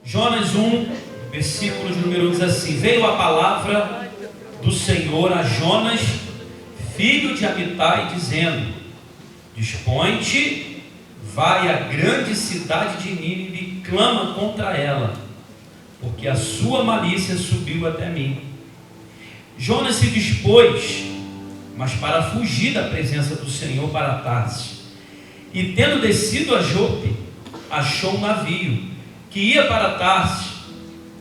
Jonas 1, versículo de número 1 diz assim: veio a palavra do Senhor a Jonas, filho de Amitai, dizendo: dispõe-te, vai à grande cidade de Nínive e clama contra ela, porque a sua malícia subiu até mim. Jonas se dispôs, mas para fugir da presença do Senhor, para Tarsis. E tendo descido a Jope, achou um navio que ia para Tarsis.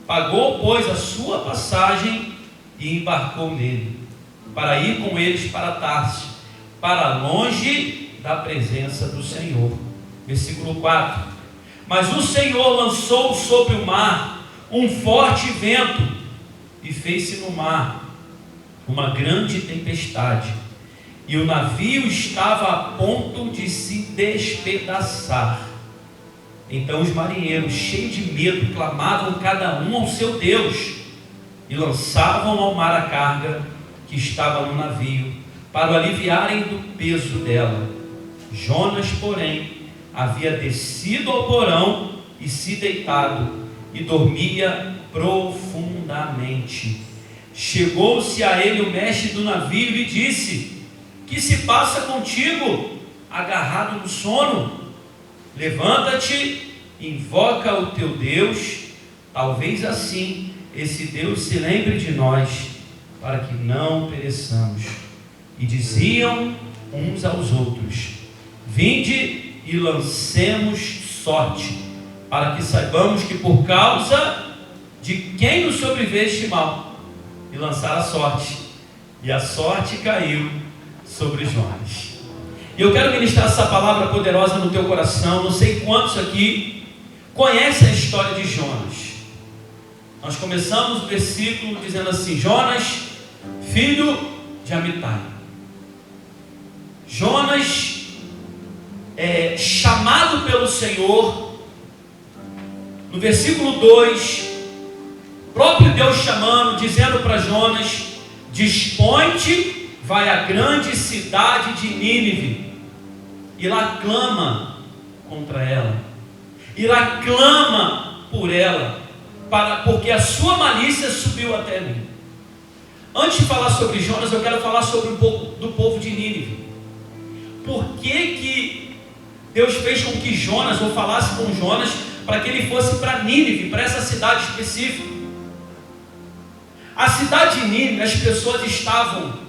Pagou, pois, a sua passagem e embarcou nele, para ir com eles para Tarsis, para longe da presença do Senhor. Versículo 4: mas o Senhor lançou sobre o mar um forte vento, e fez-se no mar uma grande tempestade, e o navio estava a ponto de se despedaçar. Então os marinheiros, cheios de medo, clamavam cada um ao seu Deus, e lançavam ao mar a carga que estava no navio, para o aliviarem do peso dela. Jonas, porém, havia descido ao porão e se deitado, e dormia profundamente. Chegou-se a ele o mestre do navio e lhe disse: que se passa contigo, agarrado no sono? Levanta-te, invoca o teu Deus, talvez assim esse Deus se lembre de nós, para que não pereçamos. E diziam uns aos outros: vinde e lancemos sorte, para que saibamos que por causa de quem nos sobreveio este mal. E lançaram a sorte, e a sorte caiu sobre Jonas. E eu quero ministrar essa palavra poderosa no teu coração. Não sei quantos aqui conhecem a história de Jonas. Nós começamos o versículo dizendo assim: Jonas, filho de Amitai. Jonas é chamado pelo Senhor. No versículo 2, próprio Deus chamando, dizendo para Jonas: dispõe-te, vai à grande cidade de Nínive, e lá clama contra ela, e lá clama por ela, porque a sua malícia subiu até mim. Antes de falar sobre Jonas, eu quero falar sobre um pouco do povo de Nínive. Por que Deus fez com que Jonas, ou falasse com Jonas, para que ele fosse para Nínive, para essa cidade específica? A cidade de Nínive, as pessoas estavam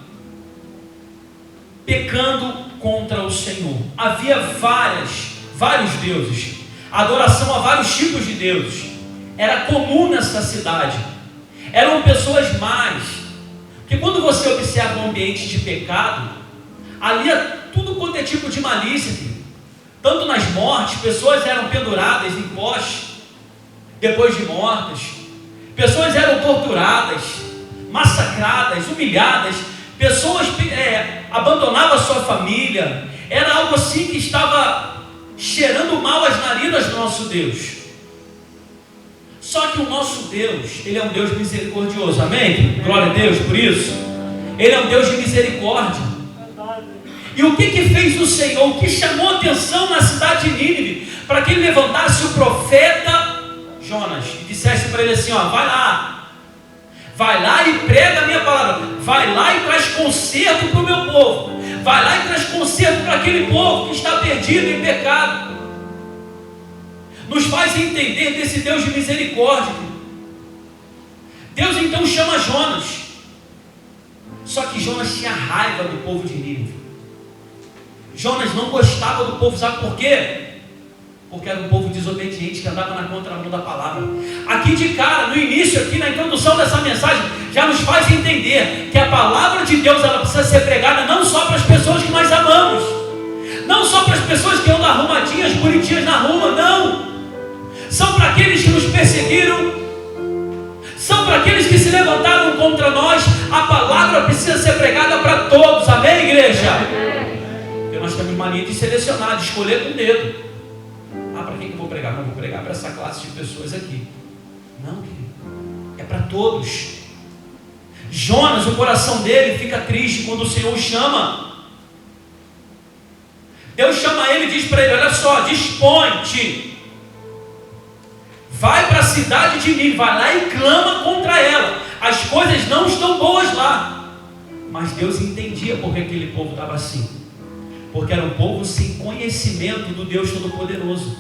pecando contra o Senhor. Havia vários deuses, adoração a vários tipos de deuses. Era comum nessa cidade. Eram pessoas más. Porque quando você observa um ambiente de pecado, ali é tudo quanto é tipo de malícia, filho. Tanto nas mortes, pessoas eram penduradas em postes depois de mortas. Pessoas eram torturadas, massacradas, humilhadas. Pessoas abandonavam a sua família. Era algo assim que estava cheirando mal as narinas do nosso Deus. Só que o nosso Deus, Ele é um Deus misericordioso, amém? Glória a Deus por isso. Ele é um Deus de misericórdia. E o que fez o Senhor? O que chamou a atenção na cidade de Nínive, para que ele levantasse o profeta Jonas e dissesse para ele assim: ó, vai lá e prega a minha palavra, vai lá e traz conserto para o meu povo, vai lá e traz conserto para aquele povo que está perdido em pecado. Nos faz entender desse Deus de misericórdia. Deus então chama Jonas. Só que Jonas tinha raiva do povo de Nínive. Jonas não gostava do povo, sabe por quê? Porque era um povo desobediente que andava na contramão da palavra. Aqui de cara, no início, aqui na introdução dessa mensagem, já nos faz entender que a palavra de Deus, ela precisa ser pregada não só para as pessoas que nós amamos, não só para as pessoas que andam arrumadinhas, bonitinhas na rua, não. São para aqueles que nos perseguiram, são para aqueles que se levantaram contra nós. A palavra precisa ser pregada para todos, amém, igreja? Porque nós temos mania de selecionar, de escolher com o dedo. Para quem que eu vou pregar? Não, vou pregar para essa classe de pessoas aqui. Não, querido, é para todos. Jonas, o coração dele fica triste quando o Senhor o chama. Deus chama ele e diz para ele: olha só, dispõe-te, vai para a cidade de Nínive, vai lá e clama contra ela. As coisas não estão boas lá. Mas Deus entendia porque aquele povo estava assim. Porque era um povo sem conhecimento do Deus Todo-Poderoso.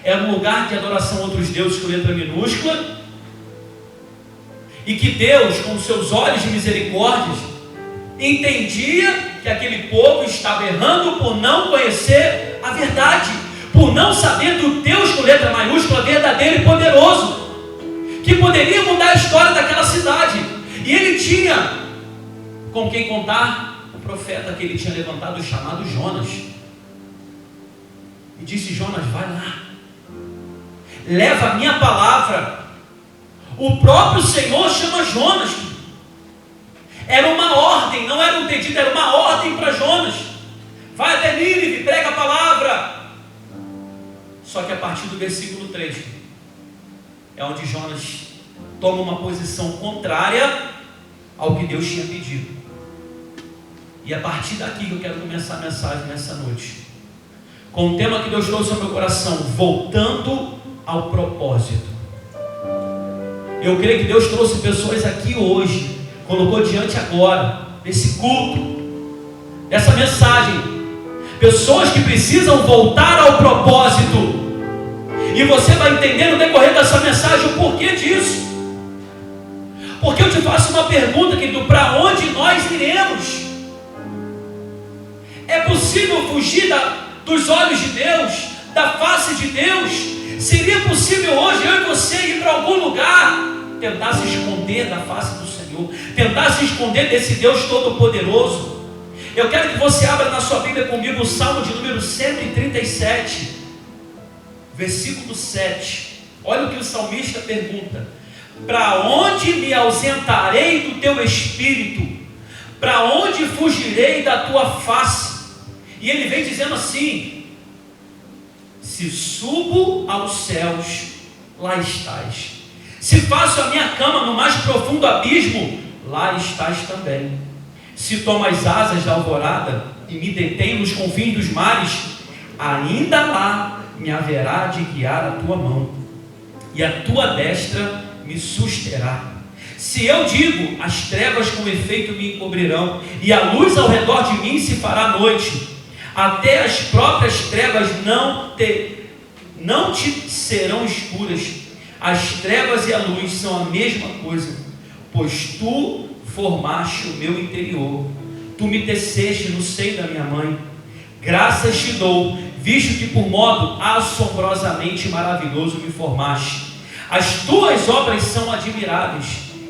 Era um lugar de adoração a outros deuses com letra minúscula. E que Deus, com seus olhos de misericórdia, entendia que aquele povo estava errando por não conhecer a verdade, por não saber do Deus com letra maiúscula, verdadeiro e poderoso, que poderia mudar a história daquela cidade. E ele tinha com quem contar o profeta que ele tinha levantado, chamado Jonas. E disse: Jonas, vai lá, leva a minha palavra. O próprio Senhor chama Jonas. Era uma ordem, não era um pedido, era uma ordem para Jonas. Vai até Nínive, prega a palavra. Só que a partir do versículo 3 é onde Jonas toma uma posição contrária ao que Deus tinha pedido. E a partir daqui que eu quero começar a mensagem nessa noite, com o tema que Deus trouxe ao meu coração: voltando ao propósito. Eu creio que Deus trouxe pessoas aqui hoje, colocou diante agora, desse culto, dessa mensagem, pessoas que precisam voltar ao propósito. E você vai entender no decorrer dessa mensagem o porquê disso. Porque eu te faço uma pergunta, querido: para onde nós iremos? É possível fugir dos olhos de Deus, da face de Deus? Seria possível hoje eu e você ir para algum lugar, tentar se esconder da face do Senhor, tentar se esconder desse Deus Todo-Poderoso? Eu quero que você abra na sua Bíblia comigo o Salmo de número 137, versículo 7. Olha o que o salmista pergunta: para onde me ausentarei do teu espírito? Para onde fugirei da tua face? E ele vem dizendo assim: se subo aos céus, lá estás. Se faço a minha cama no mais profundo abismo, lá estás também. Se tomo as asas da alvorada e me detenho nos confins dos mares, ainda lá me haverá de guiar a tua mão, e a tua destra me susterá. Se eu digo: as trevas com efeito me encobrirão, e a luz ao redor de mim se fará noite, até as próprias trevas não te serão escuras. As trevas e a luz são a mesma coisa, pois tu formaste o meu interior, tu me teceste no seio da minha mãe. Graças te dou, visto que por modo assombrosamente maravilhoso me formaste. As tuas obras são admiráveis,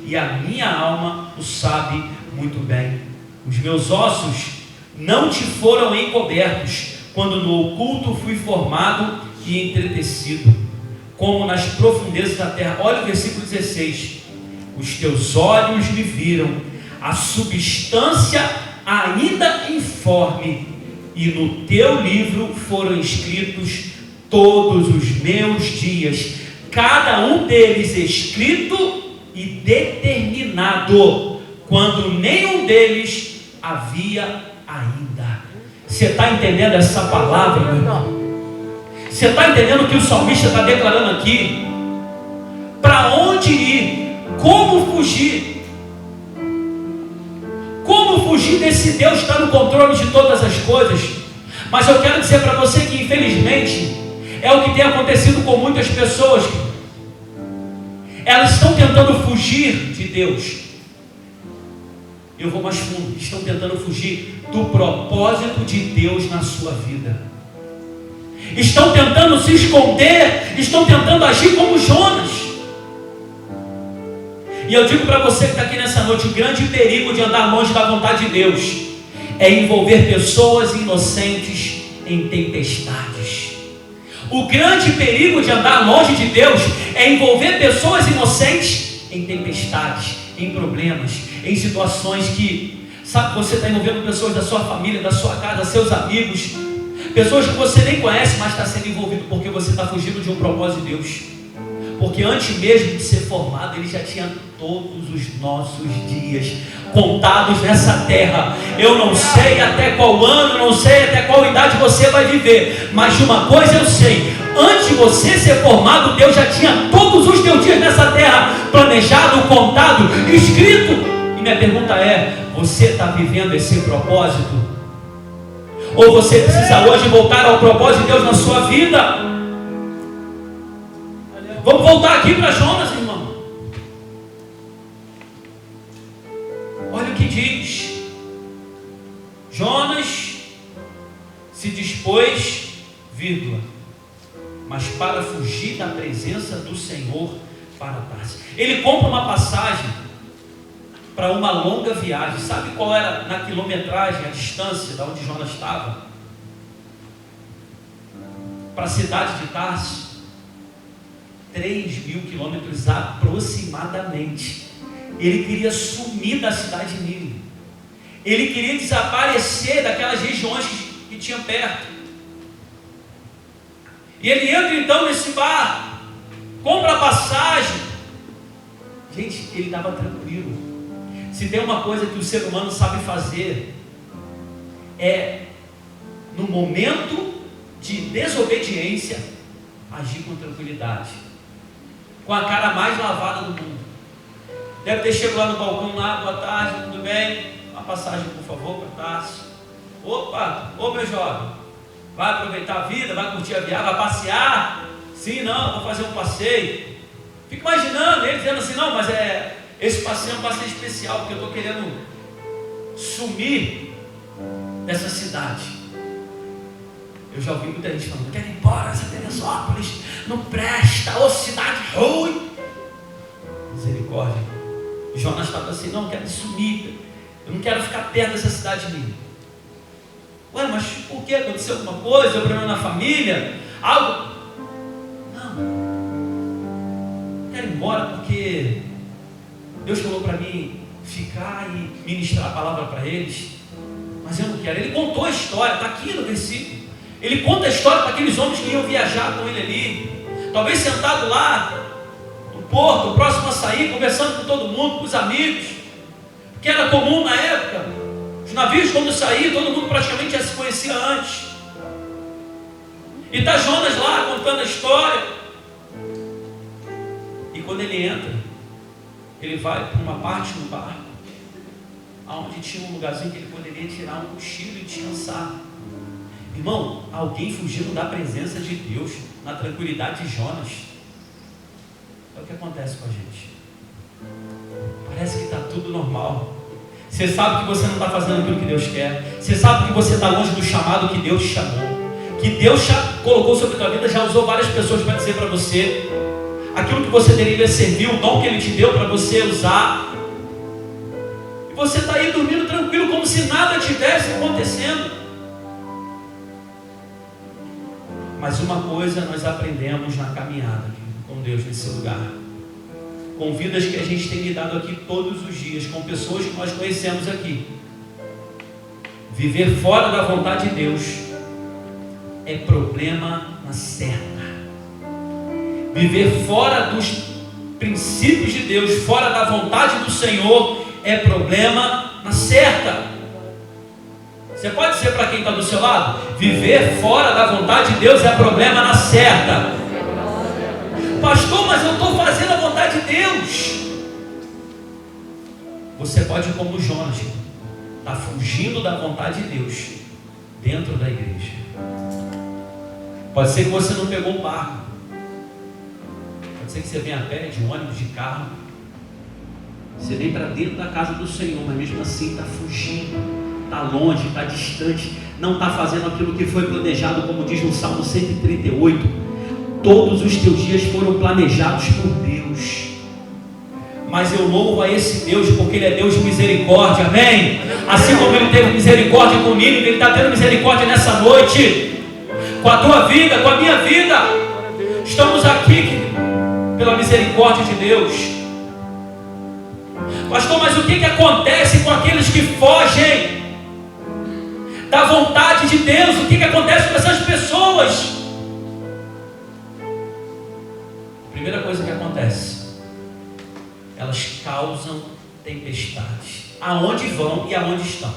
e a minha alma o sabe muito bem. Os meus ossos não te foram encobertos, quando no oculto fui formado e entretecido, como nas profundezas da terra. Olha o versículo 16: os teus olhos me viram, a substância ainda informe, e no teu livro foram escritos todos os meus dias, cada um deles escrito e determinado, quando nenhum deles havia ainda. Você está entendendo essa palavra, meu irmão? Você está entendendo o que o salmista está declarando aqui? Para onde ir? Como fugir? Como fugir desse Deus que está no controle de todas as coisas? Mas eu quero dizer para você que, infelizmente, é o que tem acontecido com muitas pessoas. Elas estão tentando fugir de Deus. Eu vou mais fundo: estão tentando fugir do propósito de Deus na sua vida. Estão tentando se esconder, estão tentando agir como Jonas. E eu digo para você que está aqui nessa noite: o grande perigo de andar longe da vontade de Deus é envolver pessoas inocentes em tempestades. O grande perigo de andar longe de Deus é envolver pessoas inocentes em tempestades, em problemas, em situações que, sabe, você está envolvendo pessoas da sua família, da sua casa, seus amigos, pessoas que você nem conhece, mas está sendo envolvido porque você está fugindo de um propósito de Deus. Porque antes mesmo de ser formado, Ele já tinha todos os nossos dias contados nessa terra. Eu não sei até qual ano, não sei até qual idade você vai viver, mas de uma coisa eu sei: Antes de você ser formado, Deus já tinha todos os teus dias nessa terra planejado, contado, escrito. E minha pergunta é: você está vivendo esse propósito? Ou você precisa hoje voltar ao propósito de Deus na sua vida? Vamos voltar aqui para Jonas, irmão. Olha o que diz. Jonas se dispôs, vírgula, mas para fugir da presença do Senhor para Tarsis. Ele compra uma passagem para uma longa viagem. Sabe qual era na quilometragem, a distância da onde Jonas estava? Para a cidade de Tarsis? 3.000 quilômetros aproximadamente. Ele queria sumir da cidade de Nínive. Ele queria desaparecer daquelas regiões que tinham perto. E ele entra então nesse barco, compra a passagem. Gente, ele estava tranquilo. Se tem uma coisa que o ser humano sabe fazer, é no momento de desobediência, agir com tranquilidade, com a cara mais lavada do mundo. Deve ter chegado lá no balcão lá: boa tarde, tudo bem? Uma passagem, por favor, para Tarsis. Opa, ô meu jovem, vai aproveitar a vida, vai curtir a viagem, vai passear? Sim, não, vou fazer um passeio. Fico imaginando ele dizendo assim: não, mas esse passeio é um passeio especial, porque eu estou querendo sumir dessa cidade. Eu já ouvi muita gente falando: eu quero ir embora dessa Teresópolis, não presta, ô cidade ruim. Misericórdia. Jonas estava assim: não, eu quero sumir, eu não quero ficar perto dessa cidade de mim. Ué, mas por que? Aconteceu alguma coisa? Deu problema na família? Algo? Não, eu quero ir embora porque Deus falou para mim ficar e ministrar a palavra para eles, mas eu não quero. Ele contou a história, está aqui no versículo. Ele conta a história para aqueles homens que iam viajar com ele ali, talvez sentado lá no porto, próximo a sair, conversando com todo mundo, com os amigos, que era comum na época. Os navios, quando saíam, todo mundo praticamente já se conhecia antes. E está Jonas lá contando a história. E quando ele entra, ele vai para uma parte do barco, onde tinha um lugarzinho que ele poderia tirar um cochilo e descansar. Irmão, alguém fugindo da presença de Deus na tranquilidade de Jonas. É o que acontece com a gente. Parece que está tudo normal. Você sabe que você não está fazendo aquilo que Deus quer. Você sabe que você está longe do chamado que Deus te chamou, que Deus já colocou sobre a tua vida, já usou várias pessoas para dizer para você aquilo que você deveria servir, o dom que Ele te deu para você usar. E você está aí dormindo tranquilo, como se nada tivesse acontecendo. Mas uma coisa nós aprendemos na caminhada com Deus nesse lugar, com vidas que a gente tem lidado aqui todos os dias, com pessoas que nós conhecemos aqui: viver fora da vontade de Deus é problema na certa. Viver fora dos princípios de Deus, fora da vontade do Senhor, é problema na certa. Você pode dizer para quem está do seu lado: viver fora da vontade de Deus é problema na certa. Pastor, mas eu estou fazendo a vontade de Deus. Você pode ir como Jonas, está fugindo da vontade de Deus dentro da igreja. Pode ser que você não pegou um barco, pode ser que você venha a pé, de ônibus, de carro. Você vem para dentro da casa do Senhor, mas mesmo assim está fugindo, está longe, está distante, não está fazendo aquilo que foi planejado, como diz no Salmo 138. Todos os teus dias foram planejados por Deus. Mas eu louvo a esse Deus, porque Ele é Deus de misericórdia, amém? Assim como Ele teve misericórdia com Nínive, Ele está tendo misericórdia nessa noite, com a tua vida, com a minha vida. Estamos aqui pela misericórdia de Deus. Pastor, mas o que acontece com aqueles que fogem da vontade de Deus? O que acontece com essas pessoas? A primeira coisa que acontece, elas causam tempestades, aonde vão e aonde estão.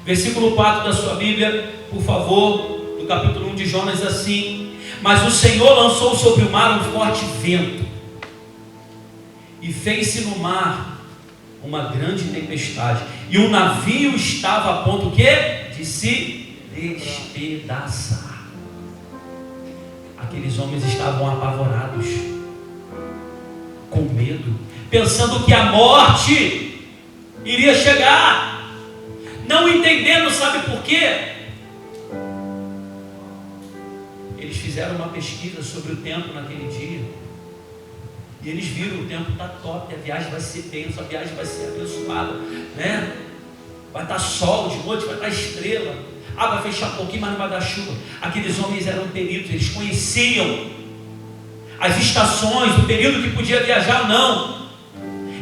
Versículo 4 da sua Bíblia, por favor, do capítulo 1 de Jonas, assim: Mas o Senhor lançou sobre o mar um forte vento, e fez-se no mar uma grande tempestade, e o navio estava a ponto de se despedaçar. Aqueles homens estavam apavorados, com medo, pensando que a morte iria chegar, não entendendo, sabe por quê? Eles fizeram uma pesquisa sobre o tempo naquele dia, e eles viram: o tempo está top, a viagem vai ser tensa, a viagem vai ser abençoada, né? Vai estar sol de noite, vai estar estrela, vai fechar um pouquinho, mas não vai dar chuva. Aqueles homens eram peritos, eles conheciam as estações, o período que podia viajar ou não.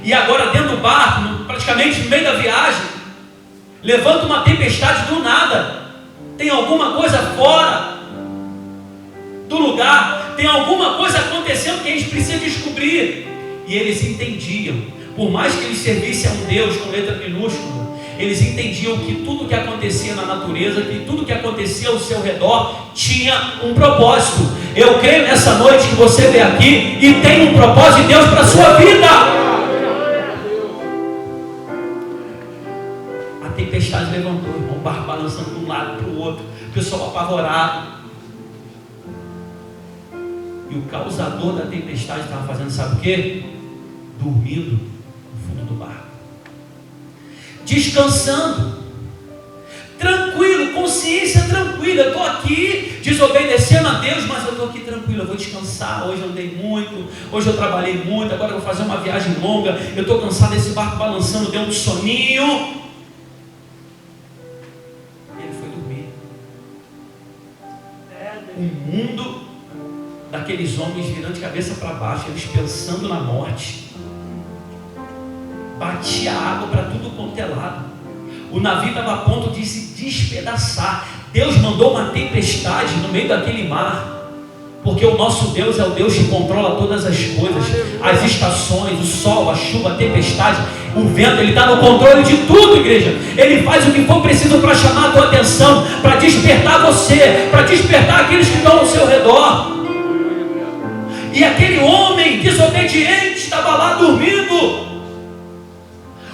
E agora dentro do barco, praticamente no meio da viagem, levanta uma tempestade do nada. Tem alguma coisa fora do lugar, tem alguma coisa acontecendo que a gente precisa descobrir. E eles entendiam, por mais que eles servissem a um Deus com letra minúscula, eles entendiam que tudo que acontecia na natureza, que tudo que acontecia ao seu redor tinha um propósito. Eu creio nessa noite que você veio aqui e tem um propósito de Deus para a sua vida. A tempestade levantou, irmão, o barco balançando de um lado para o outro, o pessoal apavorado. E o causador da tempestade estava fazendo, sabe o quê? Dormindo no fundo do barco, descansando, tranquilo, consciência tranquila. Eu estou aqui desobedecendo a Deus, mas eu estou aqui tranquilo, eu vou descansar. Hoje eu andei muito, hoje eu trabalhei muito, agora eu vou fazer uma viagem longa, eu estou cansado desse barco balançando, deu um soninho. Ele foi dormir. O mundo daqueles homens virando de cabeça para baixo, eles pensando na morte. Batia água para tudo quanto é lado. O navio estava a ponto de se despedaçar. Deus mandou uma tempestade no meio daquele mar, porque o nosso Deus é o Deus que controla todas as coisas, as estações, o sol, a chuva, a tempestade, o vento. Ele está no controle de tudo, igreja. Ele faz o que for preciso para chamar a tua atenção, para despertar você, para despertar aqueles que estão ao seu redor. E aquele homem desobediente estava lá dormindo.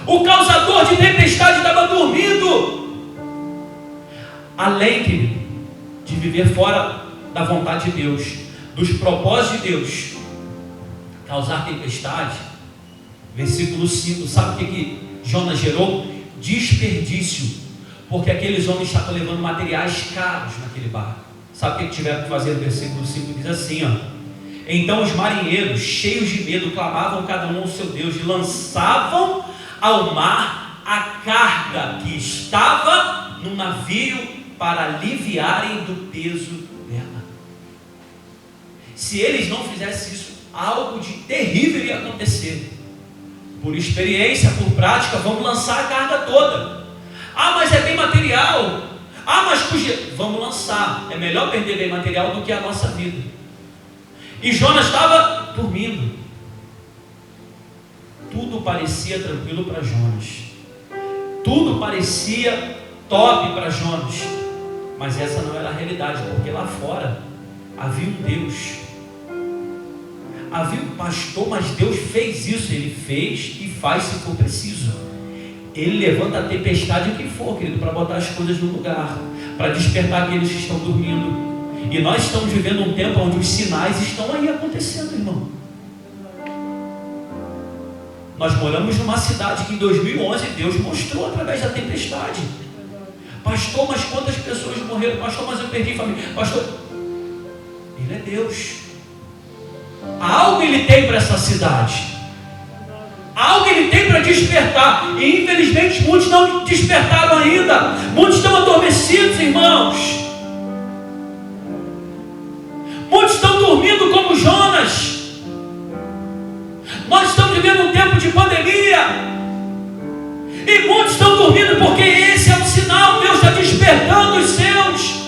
O causador de tempestade estava dormindo. Além de viver fora da vontade de Deus, dos propósitos de Deus, causar tempestade, versículo 5, sabe o que Jonas gerou? Desperdício, porque aqueles homens estavam levando materiais caros naquele barco. Sabe o que tiveram que fazer? No versículo 5 diz assim, então os marinheiros, cheios de medo, clamavam cada um ao seu Deus e lançavam ao mar a carga que estava no navio para aliviarem do peso dela. Se eles não fizessem isso, algo de terrível ia acontecer. Por experiência, por prática, vamos lançar a carga toda. Mas é bem material. Mas vamos lançar. É melhor perder bem material do que a nossa vida. E Jonas estava dormindo. Tudo parecia tranquilo para Jonas, tudo parecia top para Jonas, mas essa não era a realidade, porque lá fora havia um Deus, havia um pastor, mas Deus fez isso, Ele fez e faz se for preciso. Ele levanta a tempestade, o que for, querido, para botar as coisas no lugar, para despertar aqueles que estão dormindo. E nós estamos vivendo um tempo onde os sinais estão aí acontecendo, irmão. Nós moramos numa cidade que em 2011 Deus mostrou através da tempestade. Pastor, mas quantas pessoas morreram? Pastor, mas eu perdi família. Pastor, Ele é Deus. Algo Ele tem para essa cidade. Algo Ele tem para despertar. E infelizmente muitos não despertaram ainda. Muitos estão adormecidos, irmãos. Muitos estão dormindo como Jonas. Nós estamos vivendo um tempo de pandemia, e muitos estão dormindo porque esse é um sinal. Deus está despertando os seus.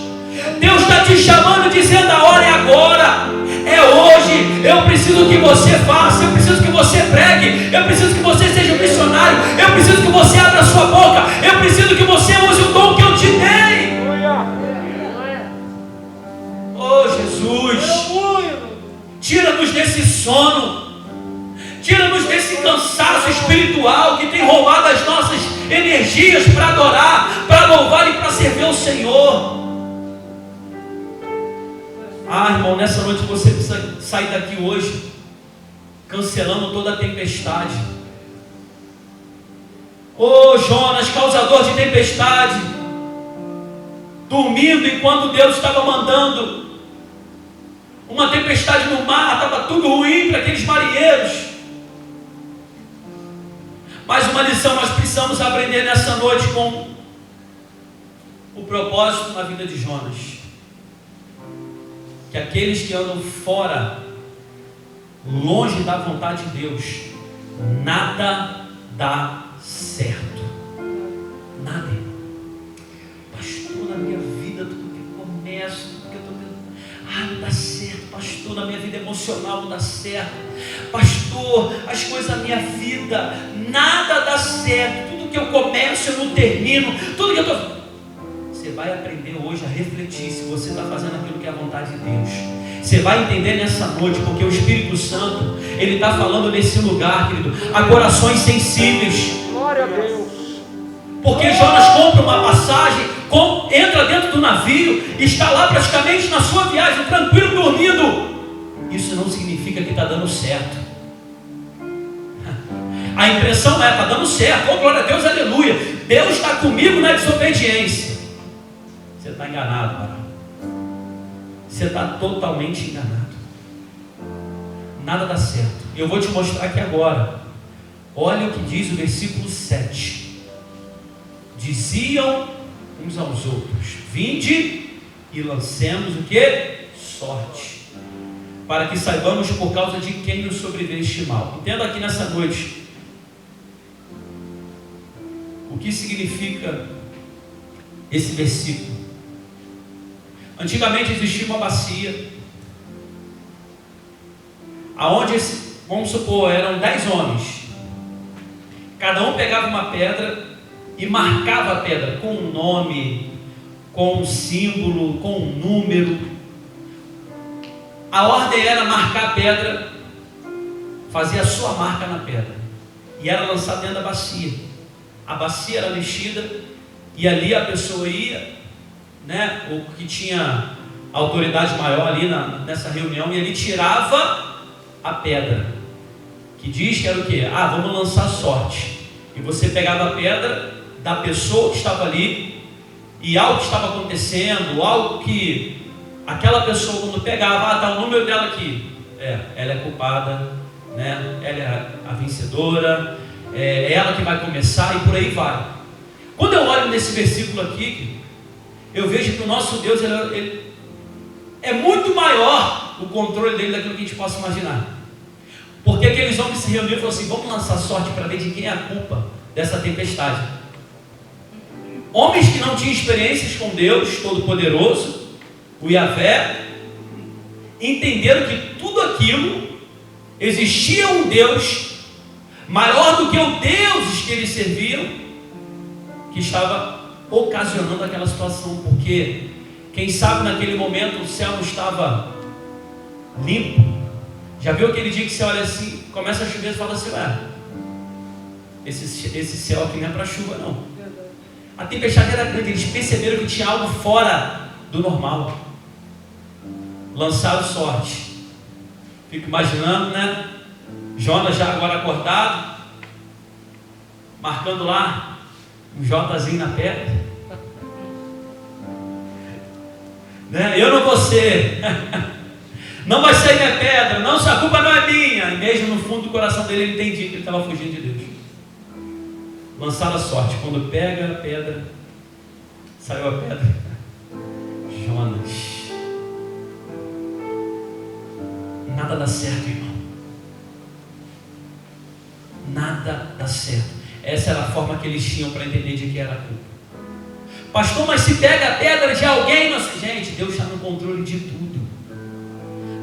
Deus está te chamando, dizendo: a hora é agora, é hoje. Eu preciso que você faça, eu preciso que você pregue, eu preciso que você seja missionário, eu preciso que você abra a sua boca, eu preciso que você use o dom que eu te dei. Oh Jesus! cansaço espiritual que tem roubado as nossas energias para adorar, para louvar e para servir ao Senhor. Irmão, nessa noite você precisa sair daqui hoje cancelando toda a tempestade. Jonas, causador de tempestade, dormindo enquanto Deus estava mandando uma tempestade no mar, estava tudo ruim para aqueles marinheiros. Mais uma lição nós precisamos aprender nessa noite com o propósito na vida de Jonas: que aqueles que andam fora, longe da vontade de Deus, nada dá certo. Nada. Pastor, na minha vida, tudo que eu começo, tudo que eu estou tendo, não dá certo. Pastor, na minha vida emocional não dá certo. Pastor, as coisas da minha vida, nada dá certo. Tudo que eu começo eu não termino. Tudo que eu estou... Você vai aprender hoje a refletir se você está fazendo aquilo que é a vontade de Deus. Você vai entender nessa noite, porque o Espírito Santo, Ele está falando nesse lugar, querido, a corações sensíveis. Glória a Deus. Porque Jonas compra uma passagem, entra dentro do navio, está lá praticamente na sua viagem, tranquilo, dormindo. Isso não significa que está dando certo. A impressão é, está dando certo, glória a Deus, aleluia, Deus está comigo na desobediência. Você está enganado, varão. Você está totalmente enganado. Nada dá certo. Eu vou te mostrar aqui agora. Olha o que diz o versículo 7. Diziam uns aos outros: vinde e lancemos o que? Sorte, para que saibamos por causa de quem nos sobreveio este mal. Entenda aqui nessa noite o que significa esse versículo. Antigamente existia uma bacia, aonde, vamos supor, eram 10 homens. Cada um pegava uma pedra e marcava a pedra com um nome, com um símbolo, com um número. A ordem era marcar a pedra, fazer a sua marca na pedra, e era lançada dentro da bacia. A bacia era mexida e ali a pessoa ia, o que tinha autoridade maior ali nessa reunião, e ele tirava a pedra, que diz que era o quê? Vamos lançar sorte. E você pegava a pedra da pessoa que estava ali, e algo que estava acontecendo, algo que aquela pessoa, quando pegava, está o número dela aqui, ela é culpada, ela é a vencedora, é ela que vai começar, e por aí vai. Quando eu olho nesse versículo aqui, eu vejo que o nosso Deus, ele é muito maior o controle dele daquilo que a gente possa imaginar. Porque aqueles homens se reuniram e falaram assim: vamos lançar sorte para ver de quem é a culpa dessa tempestade. Homens que não tinham experiências com Deus Todo-Poderoso, o Yahvé, entenderam que tudo aquilo, existia um Deus maior do que o Deus que eles serviam, que estava ocasionando aquela situação. Porque quem sabe naquele momento o céu não estava limpo. Já viu aquele dia que você olha assim, começa a chover e fala assim: esse céu aqui não é para chuva não. A tempestade era grande, eles perceberam que tinha algo fora do normal. Lançaram sorte. Fico imaginando, Jonas já agora acordado, marcando lá um Jzinho na pedra. Eu não vou ser. Não vai sair minha pedra. Não, a culpa não é minha. E mesmo no fundo do coração dele, ele entendia que ele estava fugindo de Deus. Lançaram a sorte. Quando pega a pedra, saiu a pedra. Jonas. Nada dá certo, irmão. Nada dá certo. Essa era a forma que eles tinham para entender de que era a culpa. Pastor, mas se pega a pedra de alguém, nossa, gente, Deus está no controle de tudo.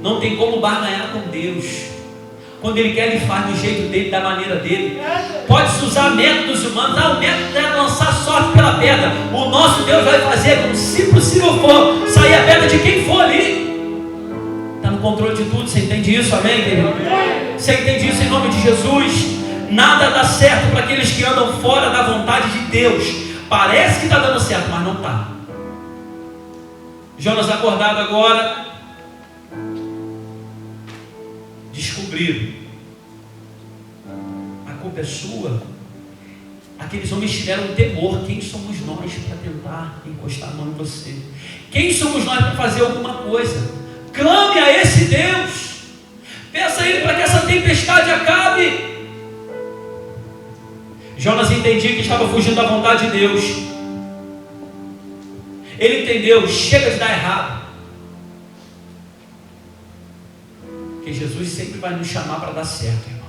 Não tem como barganhar com Deus. Quando Ele quer, Ele faz do jeito dele, da maneira dele. Pode-se usar métodos humanos. O método é lançar sorte pela pedra. O nosso Deus vai fazer como, se possível for, sair a pedra de quem for ali. Está no controle de tudo. Você entende isso? Amém, querido? Você entende isso em nome de Jesus? Nada dá certo para aqueles que andam fora da vontade de Deus. Parece que está dando certo, mas não está. Jonas acordado agora, descobriram: a culpa é sua. Aqueles homens tiveram um temor: quem somos nós para tentar encostar a mão em você? Quem somos nós para fazer alguma coisa? Clame a esse Deus, peça a Ele para que essa tempestade acabe. Jonas entendia que estava fugindo da vontade de Deus. Ele entendeu: chega de dar errado, porque Jesus sempre vai nos chamar para dar certo, irmão.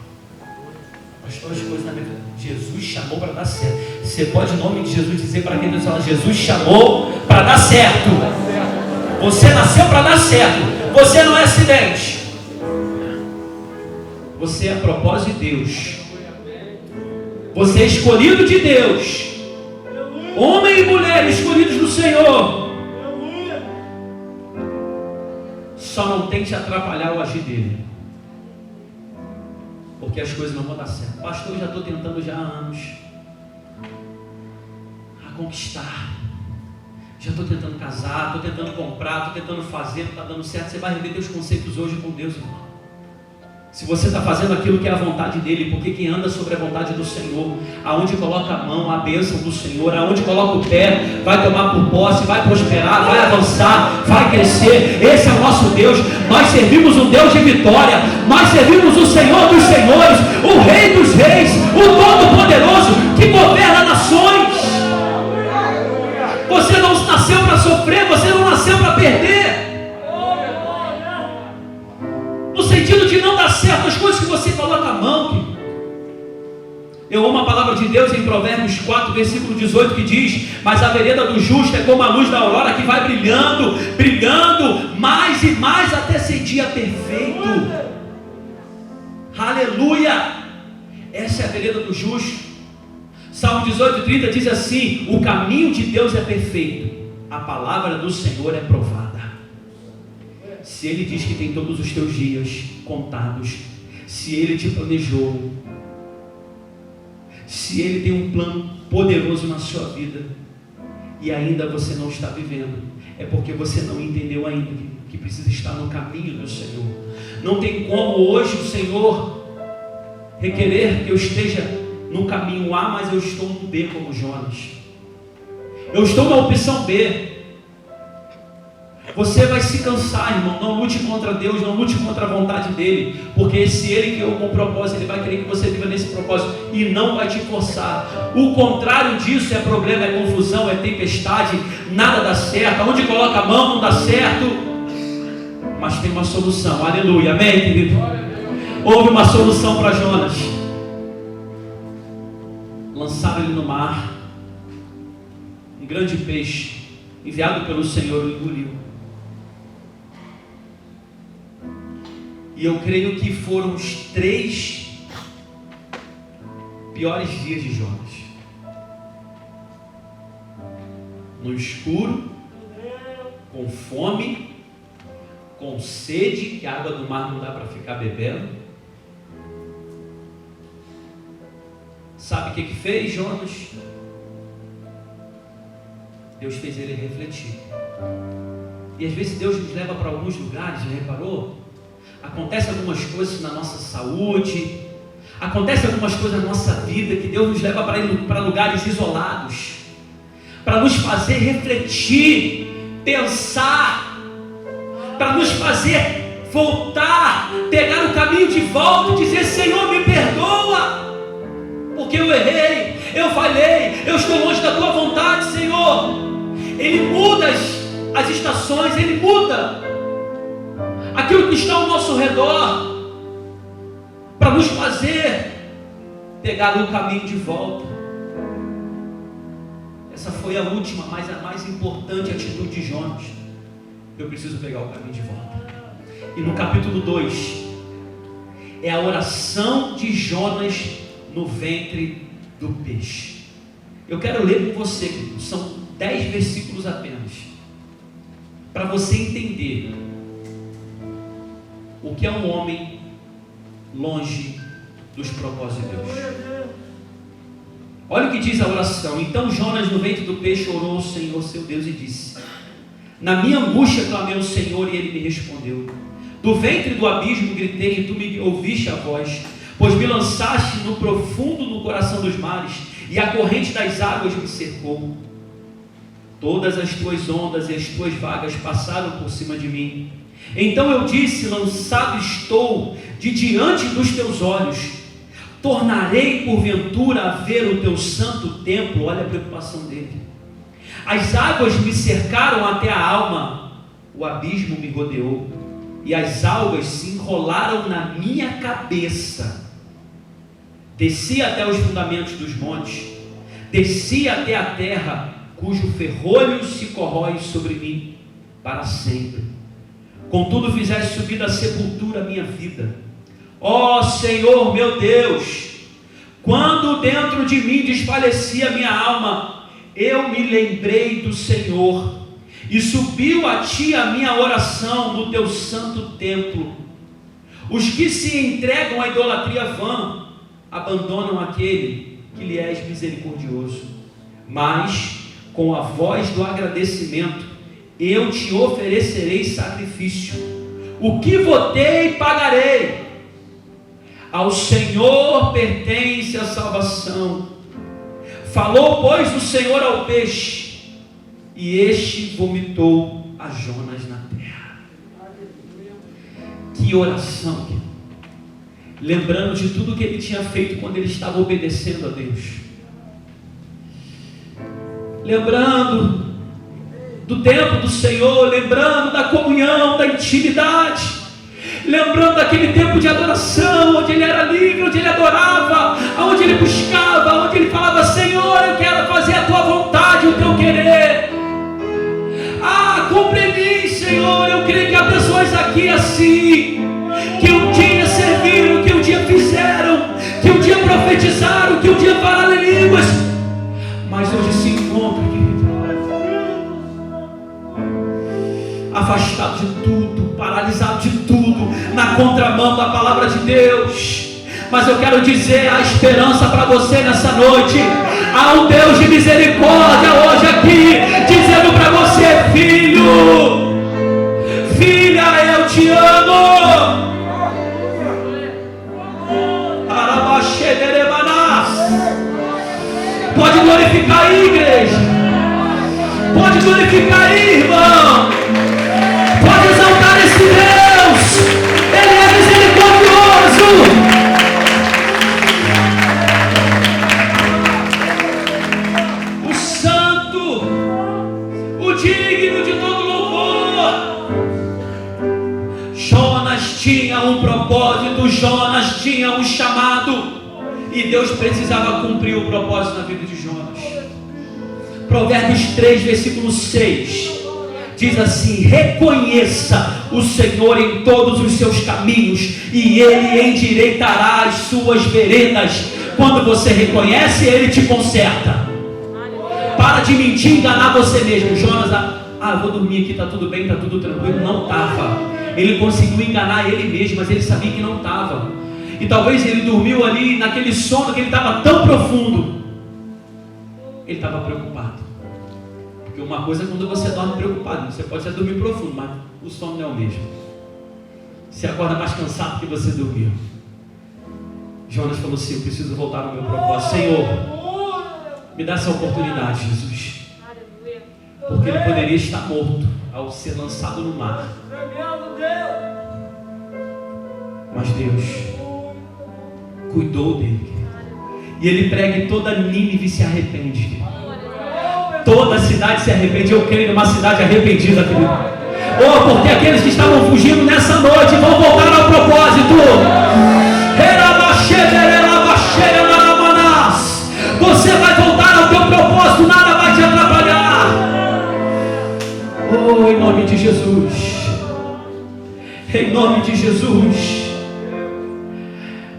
Pastor, as coisas na minha vida, Jesus chamou para dar certo. Você pode, em nome de Jesus, dizer para quem Deus fala: Jesus chamou para dar certo. Você nasceu para dar certo. Você não é acidente. Você é a propósito de Deus. Você é escolhido de Deus. Homem e mulher escolhidos do Senhor. Só não tente atrapalhar o agir dele, porque as coisas não vão dar certo. Pastor, eu já estou tentando já há anos a conquistar. Já estou tentando casar, estou tentando comprar, estou tentando fazer, não está dando certo. Você vai rever teus conceitos hoje com Deus, irmão. Se você está fazendo aquilo que é a vontade dele, porque quem anda sobre a vontade do Senhor, aonde coloca a mão, a bênção do Senhor, aonde coloca o pé, vai tomar por posse, vai prosperar, vai avançar, vai crescer. Esse é o nosso Deus. Nós servimos um Deus de vitória. Nós servimos o Senhor dos senhores, o Rei dos reis, o Todo-Poderoso, que governa nações. Você não nasceu para sofrer, você não nasceu para perder. No sentido de não dar certo as coisas que você coloca a mão. Eu amo a palavra de Deus em Provérbios 4, versículo 18, que diz: mas a vereda do justo é como a luz da aurora, que vai brilhando, brilhando mais e mais até ser dia perfeito. Aleluia! Essa é a vereda do justo. Salmo 18:30 diz assim: o caminho de Deus é perfeito, a palavra do Senhor é provada. Se Ele diz que tem todos os teus dias contados, se Ele te planejou, se Ele tem um plano poderoso na sua vida, e ainda você não está vivendo, é porque você não entendeu ainda que precisa estar no caminho do Senhor. Não tem como hoje o Senhor requerer que eu esteja no caminho A, mas eu estou no B como Jonas. Eu estou na opção B. Você vai se cansar, irmão. Não lute contra Deus, não lute contra a vontade dele, porque se Ele criou com propósito, Ele vai querer que você viva nesse propósito e não vai te forçar. O contrário disso é problema, é confusão, é tempestade, nada dá certo. Aonde coloca a mão não dá certo, mas tem uma solução. Aleluia, amém, querido? Houve uma solução para Jonas. Lançaram ele no mar. Um grande peixe enviado pelo Senhor o engoliu. E eu creio que foram os 3 piores dias de Jonas. No escuro, com fome, com sede, que a água do mar não dá para ficar bebendo. Sabe o que fez Jonas? Deus fez ele refletir. E às vezes Deus nos leva para alguns lugares, já reparou? Acontece algumas coisas na nossa saúde, acontece algumas coisas na nossa vida, que Deus nos leva para lugares isolados, para nos fazer refletir, pensar, para nos fazer voltar, pegar o caminho de volta e dizer: Senhor, me perdoa, porque eu errei, eu falhei, eu estou longe da tua vontade, Senhor. Ele muda as estações, Ele muda aquilo que está ao nosso redor, para nos fazer pegar o caminho de volta. Essa foi a última, mas a mais importante atitude de Jonas. Eu preciso pegar o caminho de volta. E no capítulo 2 é a oração de Jonas no ventre do peixe. Eu quero ler com você, querido. São 10 versículos apenas, para você entender o que é um homem longe dos propósitos de Deus. Olha o que diz a oração. Então Jonas, no ventre do peixe, orou ao Senhor seu Deus e disse: na minha angústia clamei ao Senhor e Ele me respondeu. Do ventre do abismo gritei e tu me ouviste a voz, pois me lançaste no profundo no coração dos mares, e a corrente das águas me cercou. Todas as tuas ondas e as tuas vagas passaram por cima de mim. Então eu disse: lançado estou de diante dos teus olhos. Tornarei porventura a ver o teu santo templo. Olha a preocupação dele. As águas me cercaram até a alma, o abismo me rodeou, e as algas se enrolaram na minha cabeça. Desci até os fundamentos dos montes, desci até a terra, cujo ferrolho se corrói sobre mim para sempre. Contudo fizeste subir da sepultura a minha vida. Ó Senhor meu Deus, quando dentro de mim desfalecia a minha alma, eu me lembrei do Senhor, e subiu a ti a minha oração no teu santo templo. Os que se entregam à idolatria vã abandonam aquele que lhe és misericordioso. Mas com a voz do agradecimento eu te oferecerei sacrifício. O que votei pagarei. Ao Senhor pertence a salvação. Falou, pois, o Senhor ao peixe, e este vomitou a Jonas na terra. Que oração! Lembrando de tudo que ele tinha feito quando ele estava obedecendo a Deus. Lembrando do tempo do Senhor, lembrando da comunhão, da intimidade, lembrando daquele tempo de adoração, onde ele era livre, onde ele adorava, onde ele buscava, onde ele falava: Senhor, eu quero fazer a tua vontade, o teu querer. Cumpre em mim, Senhor. Eu creio que há pessoas aqui assim, que um dia serviram, que um dia fizeram, que um dia profetizaram, que um dia falaram em línguas, mas hoje se encontram, querido, afastado de tudo, paralisado de tudo, na contramão da palavra de Deus. Mas eu quero dizer a esperança para você nessa noite. Há um Deus de misericórdia hoje aqui, dizendo para você: filho, filha, eu te amo. Pode glorificar aí, igreja. Pode glorificar aí, irmão. Pode exaltar esse Deus. Ele é misericordioso. O santo, o digno de todo louvor. Jonas tinha um propósito, Jonas tinha um chamado, e Deus precisava cumprir o propósito na vida de Jonas. Provérbios 3, versículo 6 diz assim: reconheça o Senhor em todos os seus caminhos, e Ele endireitará as suas veredas. Quando você reconhece, Ele te conserta. Para de mentir, enganar você mesmo. Jonas, eu vou dormir aqui, está tudo bem, está tudo tranquilo. Não estava. Ele conseguiu enganar ele mesmo, mas ele sabia que não estava. E talvez ele dormiu ali naquele sono que ele estava tão profundo. Ele estava preocupado. Porque uma coisa é quando você dorme preocupado, você pode até dormir profundo, mas o sono não é o mesmo. Você acorda mais cansado que você dormiu. Jonas falou assim: eu preciso voltar ao meu propósito. Senhor, me dá essa oportunidade, Jesus. Porque ele poderia estar morto ao ser lançado no mar. Mas Deus cuidou dele. E ele prega e toda Nínive se arrepende. Toda a cidade se arrepende. Eu creio numa cidade arrependida, querido. Porque aqueles que estavam fugindo nessa noite vão voltar ao propósito. Você vai voltar ao teu propósito, nada vai te atrapalhar. Em nome de Jesus. Em nome de Jesus.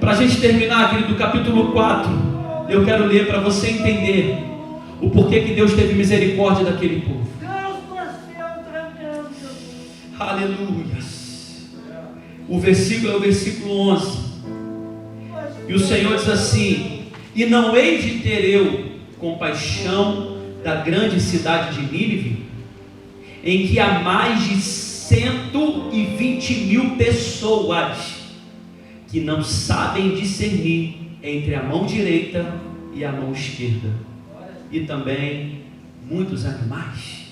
Para a gente terminar, querido, capítulo 4, eu quero ler para você entender o porquê que Deus teve misericórdia daquele povo. Aleluia. O versículo é o versículo 11. E o Senhor diz assim: e não hei de ter eu compaixão da grande cidade de Nínive, em que há mais de 120.000 pessoas que não sabem discernir entre a mão direita e a mão esquerda, e também muitos animais.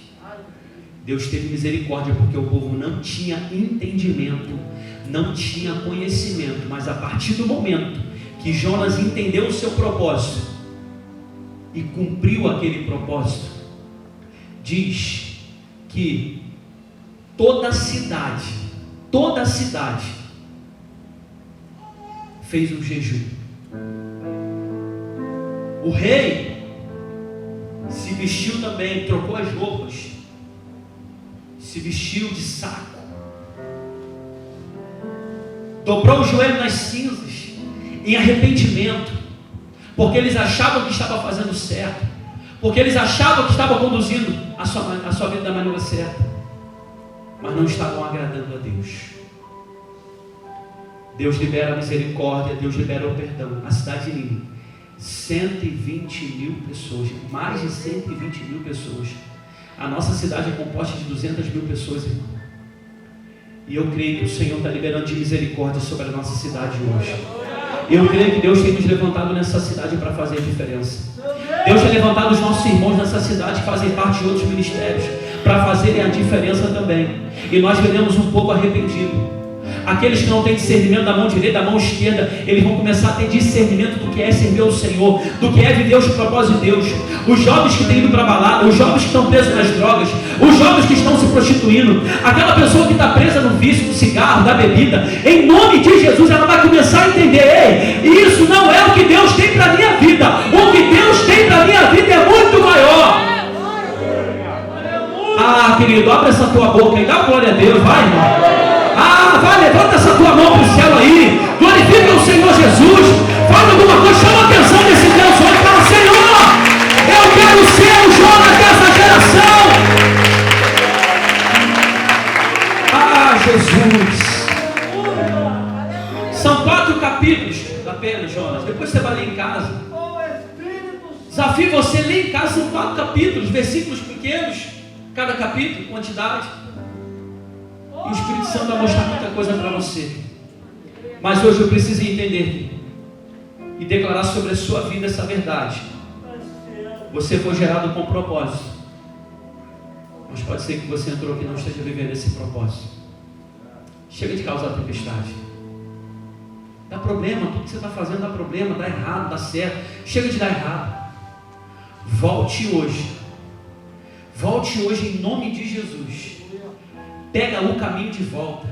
Deus teve misericórdia, porque o povo não tinha entendimento, não tinha conhecimento, mas a partir do momento que Jonas entendeu o seu propósito e cumpriu aquele propósito, diz que toda a cidade fez um jejum. O rei se vestiu também, trocou as roupas, se vestiu de saco, dobrou o joelho nas cinzas, em arrependimento, porque eles achavam que estava fazendo certo, porque eles achavam que estavam conduzindo a sua vida da maneira certa, mas não estavam agradando a Deus. Deus libera a misericórdia, Deus libera o perdão. A cidade de Nínive, 120.000 pessoas, mais de 120.000 pessoas. A nossa cidade é composta de 200.000 pessoas, irmão. E eu creio que o Senhor está liberando de misericórdia sobre a nossa cidade hoje. Eu creio que Deus tem nos levantado nessa cidade para fazer a diferença. Deus tem levantado os nossos irmãos nessa cidade que fazem parte de outros ministérios para fazerem a diferença também. E nós venhamos um pouco arrependidos. Aqueles que não têm discernimento da mão direita, da mão esquerda, eles vão começar a ter discernimento do que é servir ao Senhor, do que é viver os propósitos de Deus. Os jovens que têm ido para a balada, os jovens que estão presos nas drogas, os jovens que estão se prostituindo, aquela pessoa que está presa no vício, do cigarro, da bebida, em nome de Jesus, ela vai começar a entender: ei, isso não é o que Deus tem para a minha vida, o que Deus tem para a minha vida é muito maior. Ah, querido, abre essa tua boca e dá glória a Deus, vai, irmão. Ah, vai, levanta essa tua mão para o céu aí, glorifica o Senhor Jesus, fala alguma coisa, chama a atenção desse Deus hoje, fala: Senhor, eu quero ser o Jonas dessa geração. Ah, Jesus. São 4 capítulos apenas, Jonas, depois você vai ler em casa. Desafio você a ler em casa, são 4 capítulos, versículos pequenos, cada capítulo, quantidade. E o Espírito Santo vai mostrar muita coisa para você. Mas hoje eu preciso entender e declarar sobre a sua vida essa verdade. Você foi gerado com propósito, mas pode ser que você entrou aqui e não esteja vivendo esse propósito. Chega de causar tempestade. Dá problema, tudo que você está fazendo dá problema, dá errado, dá certo. Chega de dar errado. Volte hoje. Volte hoje em nome de Jesus. Pega o caminho de volta.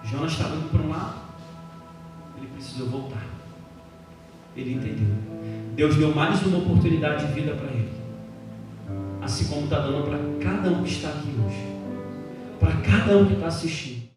Jonas estava indo para um lado, ele precisou voltar. Ele entendeu. Deus deu mais uma oportunidade de vida para ele, assim como está dando para cada um que está aqui hoje, para cada um que está assistindo.